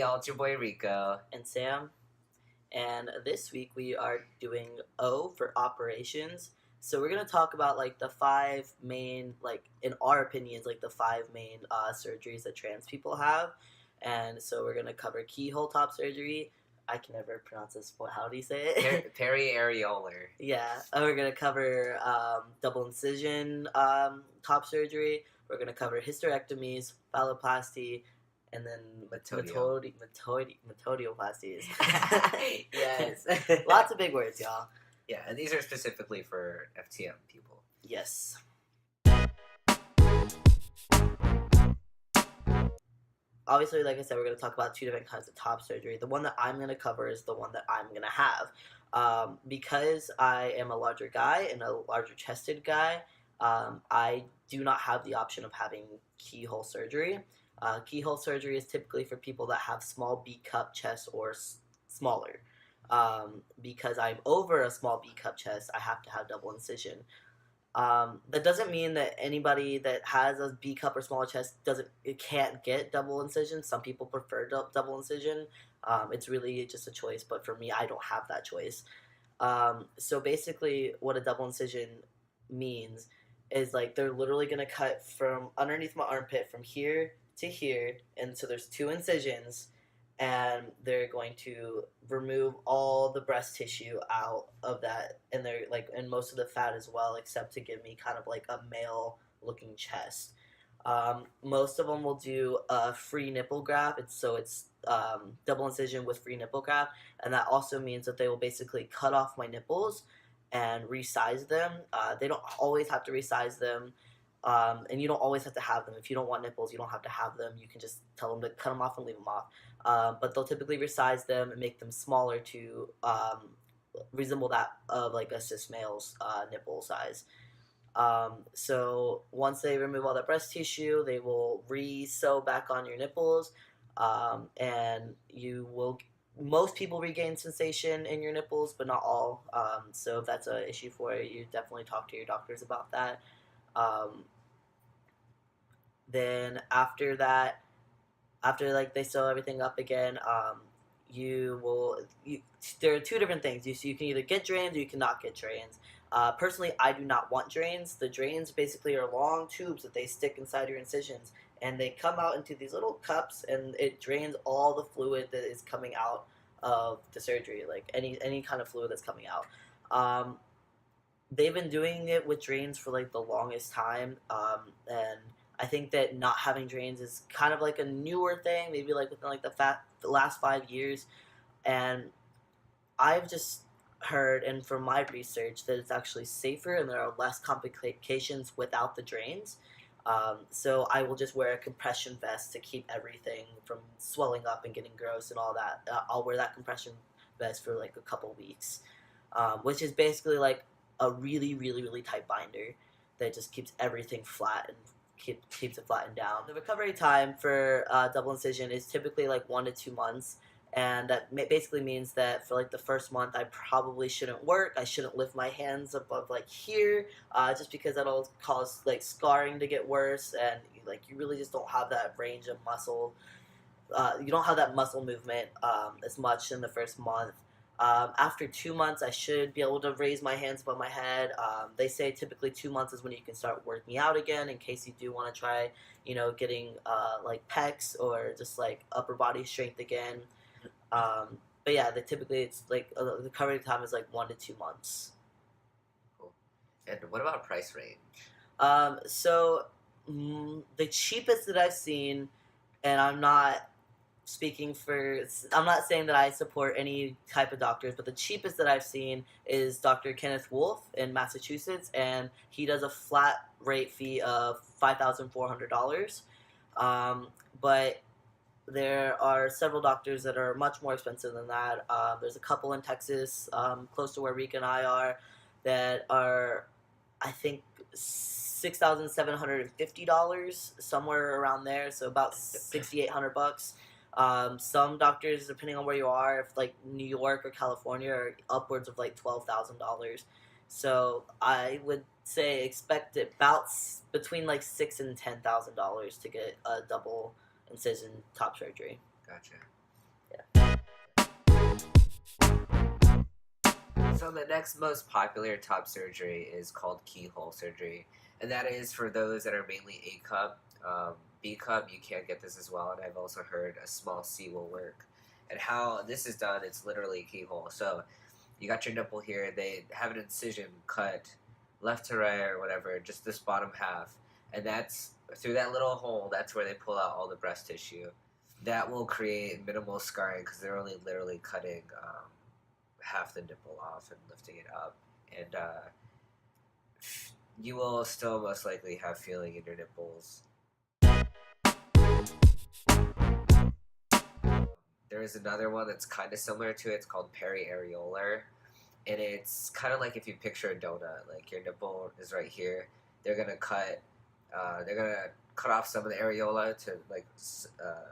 y'all, it's your boy Rico. And Sam. And this week we are doing O for operations. So we're gonna talk about like the five main, like in our opinions, like the five main surgeries that trans people have. And so we're gonna cover keyhole top surgery. I can never pronounce this. How do you say it? Peri areolar. Yeah. We're gonna cover double incision top surgery. We're gonna cover hysterectomies, phalloplasty, and then metodioplasties. Yes. Lots of big words, y'all. Yeah, and these are specifically for FTM people. Yes. Obviously, like I said, we're going to talk about two different kinds of top surgery. The one that I'm going to cover is the one that I'm going to have. Because I am a larger guy and a larger chested guy, I do not have the option of having keyhole surgery. Keyhole surgery is typically for people that have small B cup chest or smaller. Because I'm over a small B cup chest, I have to have double incision. That doesn't mean that anybody that has a B cup or smaller chest can't get double incision. Some people prefer double incision. It's really just a choice, but for me, I don't have that choice. So basically, what a double incision means is like they're literally gonna cut from underneath my armpit from here to here, and so there's two incisions, and they're going to remove all the breast tissue out of that, and they're like, and most of the fat as well, except to give me kind of like a male looking chest. Most of them will do a free nipple graft. It's double incision with free nipple graft, and that also means that they will basically cut off my nipples and resize them. They don't always have to resize them. And you don't always have to have them. If you don't want nipples, you don't have to have them. You can just tell them to cut them off and leave them off. But they'll typically resize them and make them smaller to resemble that of like a cis male's nipple size. So once they remove all that breast tissue, they will re-sew back on your nipples, and most people regain sensation in your nipples, but not all. So if that's an issue for you, definitely talk to your doctors about that. Then after that, after like they sew everything up again, there are two different things. You can either get drains or you cannot get drains. Personally, I do not want drains. The drains basically are long tubes that they stick inside your incisions, and they come out into these little cups, and it drains all the fluid that is coming out of the surgery, like any kind of fluid that's coming out. They've been doing it with drains for like the longest time, and I think that not having drains is kind of like a newer thing, maybe like within like the last 5 years. And I've just heard, and from my research, that it's actually safer and there are less complications without the drains. So I will just wear a compression vest to keep everything from swelling up and getting gross and all that. I'll wear that compression vest for like a couple weeks, which is basically like a really, really, really tight binder that just keeps everything flat and keeps it flattened down. The recovery time for double incision is typically like 1 to 2 months, and that basically means that for like the first month I probably shouldn't work. I shouldn't lift my hands above like here, just because that'll cause like scarring to get worse, and like you really just don't have that range of muscle. You don't have that muscle movement as much in the first month. After 2 months, I should be able to raise my hands above my head. They say typically 2 months is when you can start working out again, in case you do want to try, getting like pecs or just like upper body strength again. But yeah, typically it's like the recovery time is like 1 to 2 months. Cool. And what about price range? So the cheapest that I've seen, and I'm not saying that I support any type of doctors, but the cheapest that I've seen is Dr. Kenneth Wolf in Massachusetts, and he does a flat rate fee of $5,400. But there are several doctors that are much more expensive than that. There's a couple in Texas, close to where Rika and I are, that are, I think, $6,750, somewhere around there. So about $6,800. Some doctors, depending on where you are, if like New York or California, are upwards of like $12,000. So I would say expect about between like $6,000 and $10,000 to get a double incision top surgery. Gotcha. So the next most popular top surgery is called keyhole surgery, and that is for those that are mainly A cup. B cup, you can get this as well, and I've also heard a small C will work. And how this is done, it's literally keyhole. So you got your nipple here. They have an incision cut left to right or whatever, just this bottom half, and that's through that little hole. That's where they pull out all the breast tissue. That will create minimal scarring because they're only literally cutting half the nipple off and lifting it up, and you will still most likely have feeling in your nipples. There is another one that's kind of similar to it. It's called peri areolar, and it's kind of like if you picture a donut. Like your nipple is right here. They're gonna cut. They're gonna cut off some of the areola to like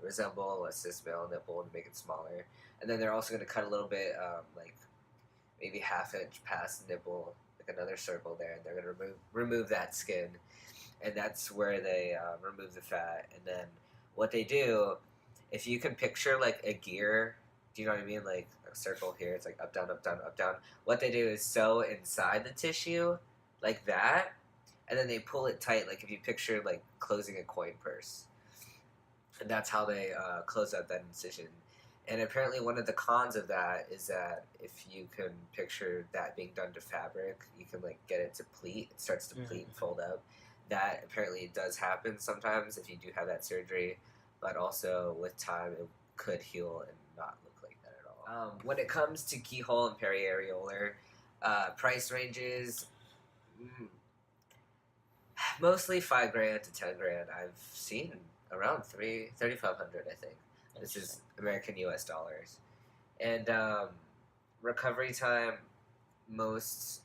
resemble a cis male nipple and make it smaller. And then they're also gonna cut a little bit, like maybe half inch past the nipple, like another circle there, and they're gonna remove that skin, and that's where they remove the fat. And then what they do, if you can picture like a gear, do you know what I mean? Like a circle here, it's like up down up down up down. What they do is sew inside the tissue, like that, and then they pull it tight, like if you picture like closing a coin purse, and that's how they close out that incision. And apparently, one of the cons of that is that if you can picture that being done to fabric, you can like get it to pleat. It starts to pleat and fold up. That apparently does happen sometimes if you do have that surgery, but also with time it could heal and not look like that at all. When it comes to keyhole and periareolar, price ranges mostly $5,000 to $10,000. I've seen around 3,500, I think. This is American US dollars. And recovery time, most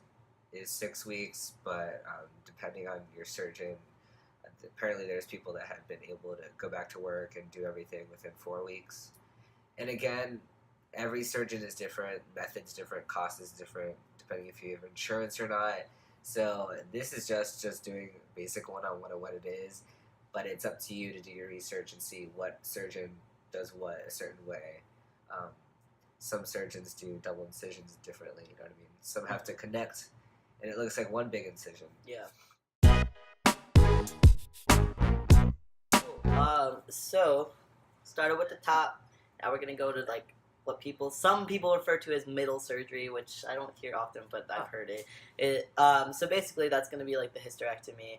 is 6 weeks, but depending on your surgeon, apparently there's people that have been able to go back to work and do everything within 4 weeks. And again, every surgeon is different, method's different, cost is different, depending if you have insurance or not. So this is just doing basic one-on-one of what it is, but it's up to you to do your research and see what surgeon does what a certain way. Some surgeons do double incisions differently, you know what I mean? Some have to connect, and it looks like one big incision. Yeah. So started with the top. Now we're gonna go to like what some people refer to as middle surgery, which I don't hear often, but I've heard it. So basically, that's gonna be like the hysterectomy,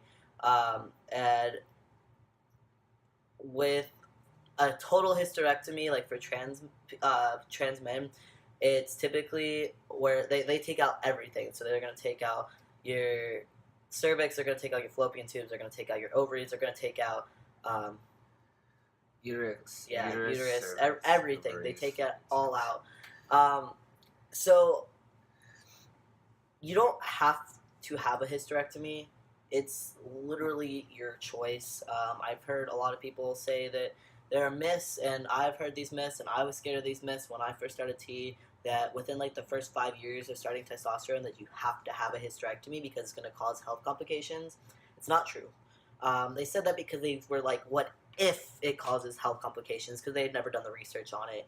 and with a total hysterectomy, like for trans men, it's typically where they take out everything. So they're gonna take out your cervix, they're gonna take out your fallopian tubes, they're gonna take out your ovaries, they're gonna take out uterus, cervix, everything. Ovaries. They take it all out. So you don't have to have a hysterectomy. It's literally your choice. I've heard a lot of people say that there are myths, and I've heard these myths, and I was scared of these myths when I first started T, that within like the first 5 years of starting testosterone that you have to have a hysterectomy because it's going to cause health complications. It's not true. They said that because they were like, what if it causes health complications, because they had never done the research on it.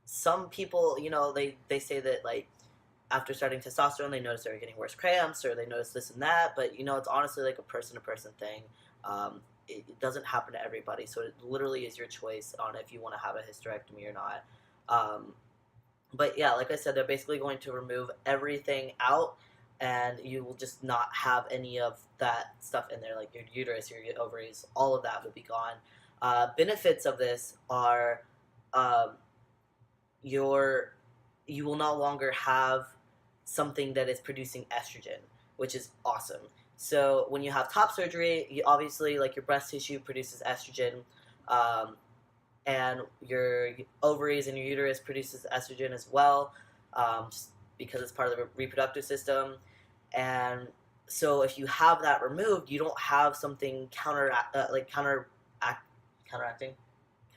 Some people, they say that like after starting testosterone, they notice they're getting worse cramps, or they notice this and that, but it's honestly like a person-to-person thing. It doesn't happen to everybody, so it literally is your choice on if you want to have a hysterectomy or not. But yeah, like I said, they're basically going to remove everything out, and you will just not have any of that stuff in there, like your uterus, your ovaries, all of that will be gone. Benefits of this are you will no longer have something that is producing estrogen, which is awesome. So when you have top surgery, you obviously, like, your breast tissue produces estrogen, and your ovaries and your uterus produces estrogen as well, just because it's part of the reproductive system. And so if you have that removed, you don't have something counteracting.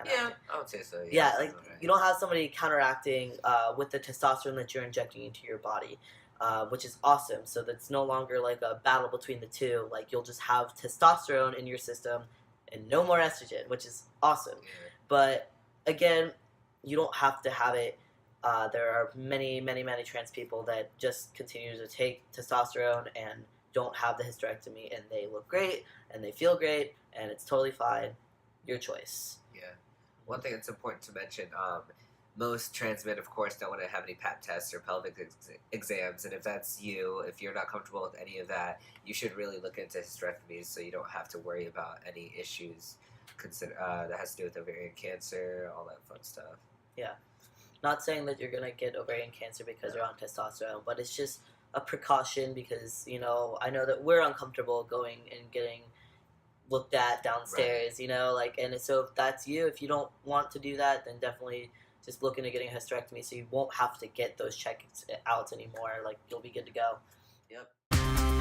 Yeah, I would say so. Yeah, like you don't have somebody counteracting with the testosterone that you're injecting into your body. Which is awesome. So that's no longer like a battle between the two. Like, you'll just have testosterone in your system and no more estrogen, which is awesome. Yeah. But again, you don't have to have it. There are many, many, many trans people that just continue to take testosterone and don't have the hysterectomy, and they look great and they feel great, and it's totally fine. Your choice. Yeah. One thing that's important to mention, most trans men, of course, don't want to have any pap tests or pelvic exams, and if that's you, if you're not comfortable with any of that, you should really look into hysterectomies so you don't have to worry about any issues that has to do with ovarian cancer, all that fun stuff. Yeah. Not saying that you're gonna get ovarian cancer because you're on testosterone, but it's just a precaution because I know that we're uncomfortable going and getting looked at downstairs, like, and so if that's you, if you don't want to do that, then definitely just look into getting a hysterectomy so you won't have to get those checks out anymore. Like, you'll be good to go. Yep.